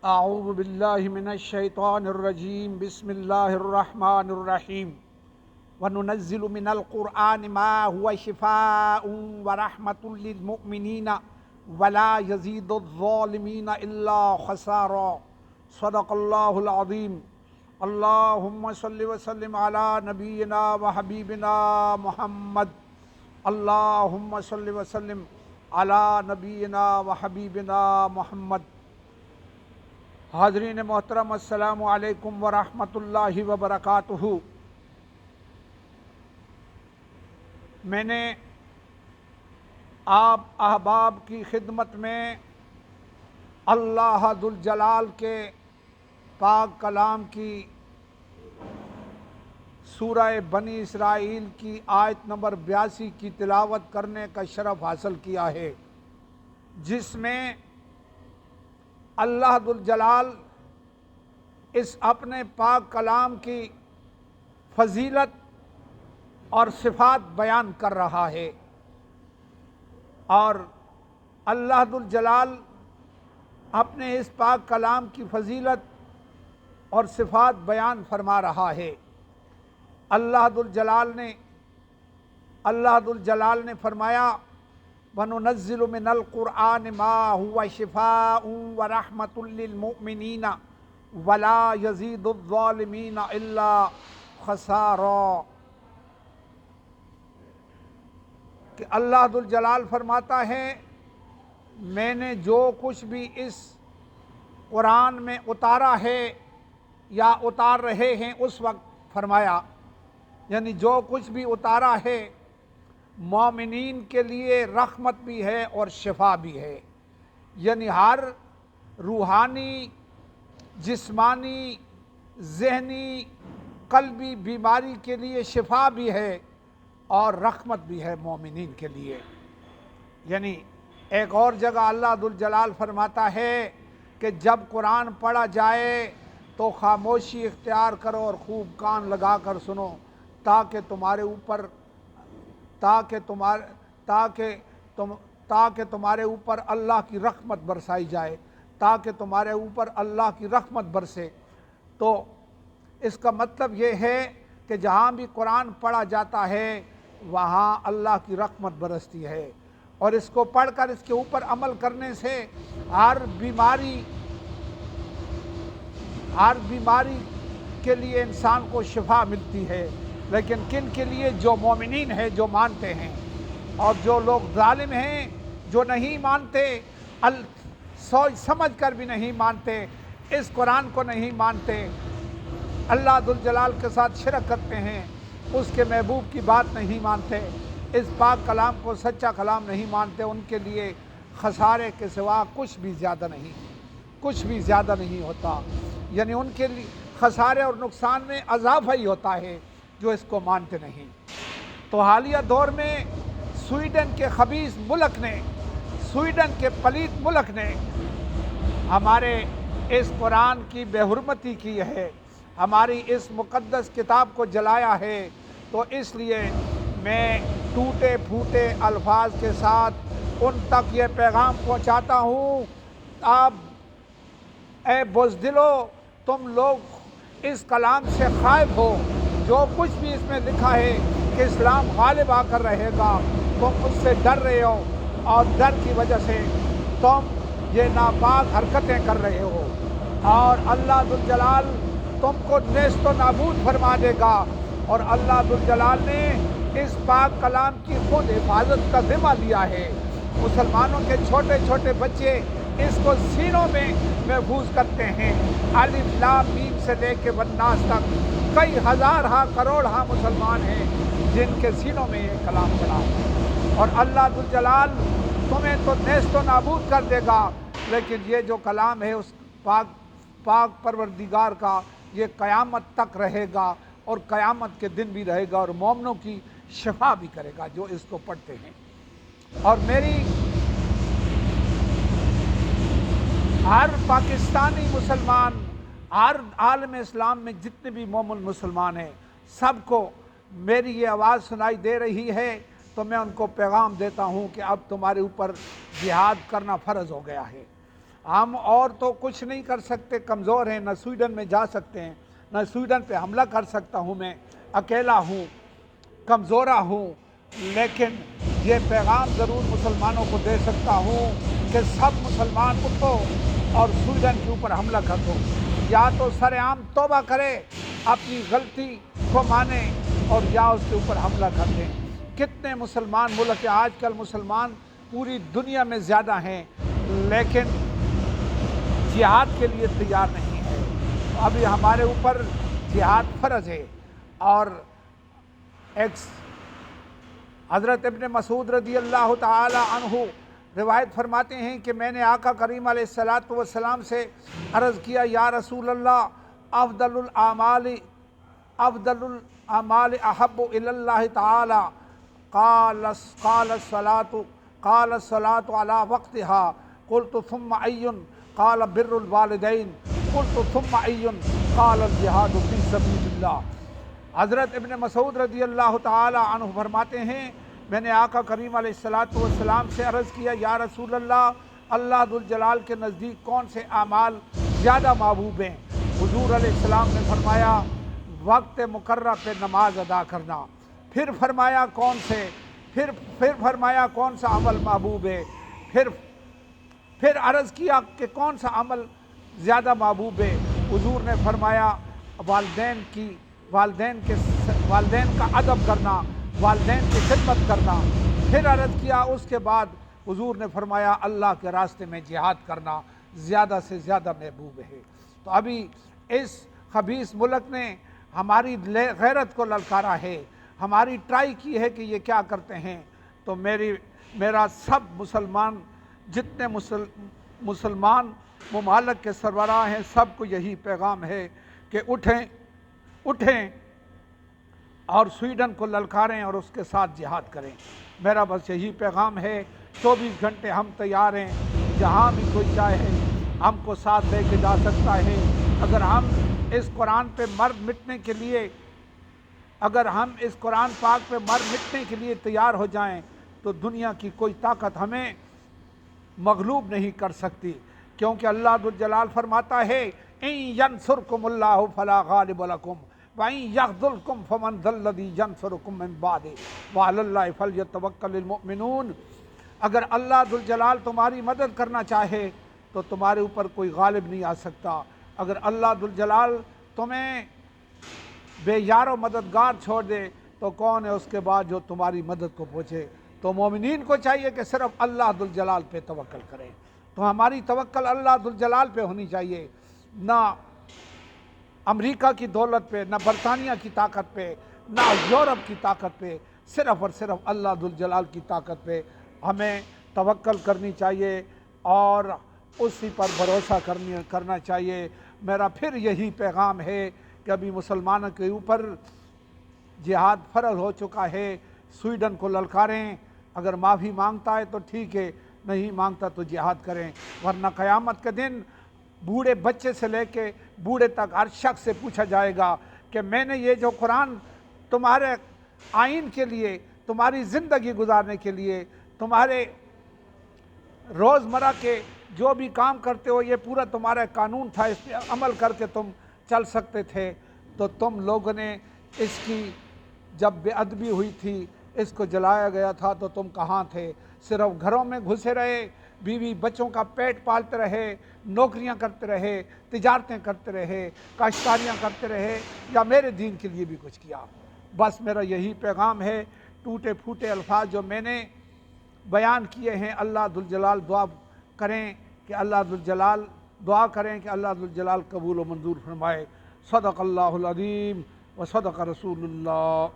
اعوذ باللہ من الشیطان الرجیم بسم اللہ الرحمن الرحیم وننزل من القرآن ما هو شفاء ورحمة للمؤمنین ولا یزید الظالمین الا خسارا صدق اللہ العظیم۔ اللہم صلی وسلم علی نبینا وحبیبنا محمد۔ اللہم صلی وسلم علی نبینا وحبیبنا محمد۔ حاضرین محترم، السلام علیکم ورحمۃ اللہ وبرکاتہ۔ میں نے آپ احباب کی خدمت میں اللہ ذوالجلال کے پاک کلام کی سورہ بنی اسرائیل کی آیت نمبر 82 کی تلاوت کرنے کا شرف حاصل کیا ہے، جس میں اللہ ذوالجلال اس اپنے پاک کلام کی فضیلت اور صفات بیان کر رہا ہے، اور اللہ ذوالجلال اپنے اس پاک کلام کی فضیلت اور صفات بیان فرما رہا ہے۔ اللہ ذوالجلال نے فرمایا وَنُنَزِّلُ مِنَ الْقُرْآنِ مَا هُوَ شِفَاءٌ وَرَحْمَةٌ لِّلْمُؤْمِنِينَ وَلَا يَزِيدُ الظَّالِمِينَ إِلَّا خَسَارًا، کہ اللہ ذوالجلال فرماتا ہے میں نے جو کچھ بھی اس قرآن میں اتارا ہے یا اتار رہے ہیں اس وقت فرمایا، یعنی جو کچھ بھی اتارا ہے مومنین کے لیے رحمت بھی ہے اور شفا بھی ہے، یعنی ہر روحانی، جسمانی، ذہنی، قلبی بیماری کے لیے شفا بھی ہے اور رحمت بھی ہے مومنین کے لیے۔ یعنی ایک اور جگہ اللہ ذوالجلال فرماتا ہے کہ جب قرآن پڑھا جائے تو خاموشی اختیار کرو اور خوب کان لگا کر سنو، تاکہ تمہارے اوپر اللہ کی رحمت برسائی جائے، تاکہ تمہارے اوپر اللہ کی رحمت برسے۔ تو اس کا مطلب یہ ہے کہ جہاں بھی قرآن پڑھا جاتا ہے وہاں اللہ کی رحمت برستی ہے، اور اس کو پڑھ کر اس کے اوپر عمل کرنے سے ہر بیماری کے لیے انسان کو شفا ملتی ہے۔ لیکن کن کے لیے؟ جو مومنین ہیں، جو مانتے ہیں، اور جو لوگ ظالم ہیں، جو نہیں مانتے، سوچ سمجھ کر بھی نہیں مانتے، اس قرآن کو نہیں مانتے، اللہ ذوالجلال کے ساتھ شرک کرتے ہیں، اس کے محبوب کی بات نہیں مانتے، اس پاک کلام کو سچا کلام نہیں مانتے، ان کے لیے خسارے کے سوا کچھ بھی زیادہ نہیں ہوتا، یعنی ان کے لیے خسارے اور نقصان میں اضافہ ہی ہوتا ہے جو اس کو مانتے نہیں۔ تو حالیہ دور میں سویڈن کے خبیث ملک نے، سویڈن کے پلیت ملک نے ہمارے اس قرآن کی بے حرمتی کی ہے، ہماری اس مقدس کتاب کو جلایا ہے۔ تو اس لیے میں ٹوٹے پھوٹے الفاظ کے ساتھ ان تک یہ پیغام پہنچاتا ہوں، آپ اے بزدلو، تم لوگ اس کلام سے خائف ہو، جو کچھ بھی اس میں لکھا ہے کہ اسلام غالب آ کر رہے گا، تم اس سے ڈر رہے ہو، اور ڈر کی وجہ سے تم یہ ناپاک حرکتیں کر رہے ہو، اور اللہ ذوالجلال تم کو نیست و نابود فرما دے گا۔ اور اللہ ذوالجلال نے اس پاک کلام کی خود حفاظت کا ذمہ لیا ہے۔ مسلمانوں کے چھوٹے چھوٹے بچے اس کو سینوں میں محفوظ کرتے ہیں، الف لام میم سے لے کے والناس تک کئی ہزار کروڑ مسلمان ہیں جن کے سینوں میں یہ کلام چلا ہے، اور اللہ ذوالجلال تمہیں تو نیست و نابود کر دے گا، لیکن یہ جو کلام ہے اس پاک پروردگار کا، یہ قیامت تک رہے گا، اور قیامت کے دن بھی رہے گا، اور مومنوں کی شفا بھی کرے گا جو اس کو پڑھتے ہیں۔ اور میری ہر پاکستانی مسلمان، ہر عالم اسلام میں جتنے بھی مومن مسلمان ہیں، سب کو میری یہ آواز سنائی دے رہی ہے، تو میں ان کو پیغام دیتا ہوں کہ اب تمہارے اوپر جہاد کرنا فرض ہو گیا ہے۔ ہم اور تو کچھ نہیں کر سکتے، کمزور ہیں، نہ سویڈن میں جا سکتے ہیں، نہ سویڈن پہ حملہ کر سکتا ہوں، میں اکیلا ہوں، کمزورہ ہوں، لیکن یہ پیغام ضرور مسلمانوں کو دے سکتا ہوں کہ سب مسلمان اٹھو اور سویڈن کے اوپر حملہ کر دو، یا تو سر عام توبہ کرے، اپنی غلطی کو مانے، اور یا اس کے اوپر حملہ کر دیں۔ کتنے مسلمان ملک ہیں، آج کل مسلمان پوری دنیا میں زیادہ ہیں، لیکن جہاد کے لیے تیار نہیں ہے۔ ابھی ہمارے اوپر جہاد فرض ہے، اور حضرت ابن مسعود رضی اللہ تعالی عنہ روایت فرماتے ہیں کہ میں نے آقا کریم علیہ الصلاۃ والسلام سے عرض کیا، یا رسول اللہ، افضل الاعمال احب الی اللہ تعالی، قال الصلاۃ علی وقتها، قلت ثم ای؟ قال بر الوالدین، قلت ثم ای؟ قال الجہاد فی سبیل اللہ۔ حضرت ابن مسعود رضی اللہ تعالی عنہ فرماتے ہیں، میں نے آقا کریم علیہ الصلاۃ والسلام سے عرض کیا، یا رسول اللہ، اللہ ذوالجلال کے نزدیک کون سے اعمال زیادہ محبوب ہیں؟ حضور علیہ السلام نے فرمایا، وقت مقررہ پہ نماز ادا کرنا۔ پھر فرمایا کون سے؟ پھر فرمایا کون سا عمل محبوب ہے؟ پھر عرض کیا کہ کون سا عمل زیادہ محبوب ہے؟ حضور نے فرمایا والدین کا ادب کرنا، والدین کی خدمت کرنا۔ پھر عرض کیا اس کے بعد حضور نے فرمایا اللہ کے راستے میں جہاد کرنا زیادہ سے زیادہ محبوب ہے۔ تو ابھی اس خبیث ملک نے ہماری غیرت کو للکارا ہے، ہماری ٹرائی کی ہے کہ یہ کیا کرتے ہیں۔ تو میرا سب مسلمان، جتنے مسلمان ممالک کے سربراہ ہیں، سب کو یہی پیغام ہے کہ اٹھیں اور سویڈن کو للکاریں اور اس کے ساتھ جہاد کریں۔ میرا بس یہی پیغام ہے۔ 24 گھنٹے ہم تیار ہیں، جہاں بھی کوئی چاہے ہم کو ساتھ لے کے جا سکتا ہے۔ اگر ہم اس قرآن پہ اس قرآن پاک پہ مٹنے کے لیے تیار ہو جائیں تو دنیا کی کوئی طاقت ہمیں مغلوب نہیں کر سکتی، کیونکہ اللہ ذوالجلال فرماتا ہے، ان ینصرکم اللہ فلا غالب لکم وَإِن يَخْذُلْكُمْ فَمَنْ ذَا الَّذِي يَنْصُرُكُمْ مِنْ بَعْدِهِ وَعَلَى اللَّهِ فَلْيَتَوَكَّلِ الْمُؤْمِنُونَ۔ اگر اللہ ذوالجلال تمہاری مدد کرنا چاہے تو تمہارے اوپر کوئی غالب نہیں آ سکتا۔ اگر اللہ ذوالجلال تمہیں بے یار و مددگار چھوڑ دے تو کون ہے اس کے بعد جو تمہاری مدد کو پہنچے؟ تو مومنین کو چاہیے کہ صرف اللہ ذوالجلال پہ توکل کریں۔ تو ہماری توکل اللہ ذوالجلال پہ ہونی چاہیے، نہ امریکہ کی دولت پہ، نہ برطانیہ کی طاقت پہ، نہ یورپ کی طاقت پہ، صرف اور صرف اللہ ذوالجلال کی طاقت پہ ہمیں توکل کرنی چاہیے اور اسی پر بھروسہ کرنا چاہیے۔ میرا پھر یہی پیغام ہے کہ ابھی مسلمانوں کے اوپر جہاد فرض ہو چکا ہے، سویڈن کو للکاریں، اگر معافی مانگتا ہے تو ٹھیک ہے، نہیں مانگتا تو جہاد کریں، ورنہ قیامت کے دن بوڑھے بچے سے لے کے بوڑھے تک ہر شخص سے پوچھا جائے گا کہ میں نے یہ جو قرآن تمہارے آئین کے لیے، تمہاری زندگی گزارنے کے لیے، تمہارے روزمرہ کے جو بھی کام کرتے ہو، یہ پورا تمہارا قانون تھا، اس پہ عمل کر کے تم چل سکتے تھے، تو تم لوگوں نے اس کی جب بے ادبی ہوئی تھی، اس کو جلایا گیا تھا تو تم کہاں تھے؟ صرف گھروں میں گھسے رہے، بیوی بچوں کا پیٹ پالتے رہے، نوکریاں کرتے رہے، تجارتیں کرتے رہے، کاشتکاریاں کرتے رہے، یا میرے دین کے لیے بھی کچھ کیا؟ بس میرا یہی پیغام ہے۔ ٹوٹے پھوٹے الفاظ جو میں نے بیان کیے ہیں، اللہ ذوالجلال دعا کریں کہ اللہ ذوالجلال قبول و منظور فرمائے۔ صدق اللہ العظیم و صدق رسول اللہ۔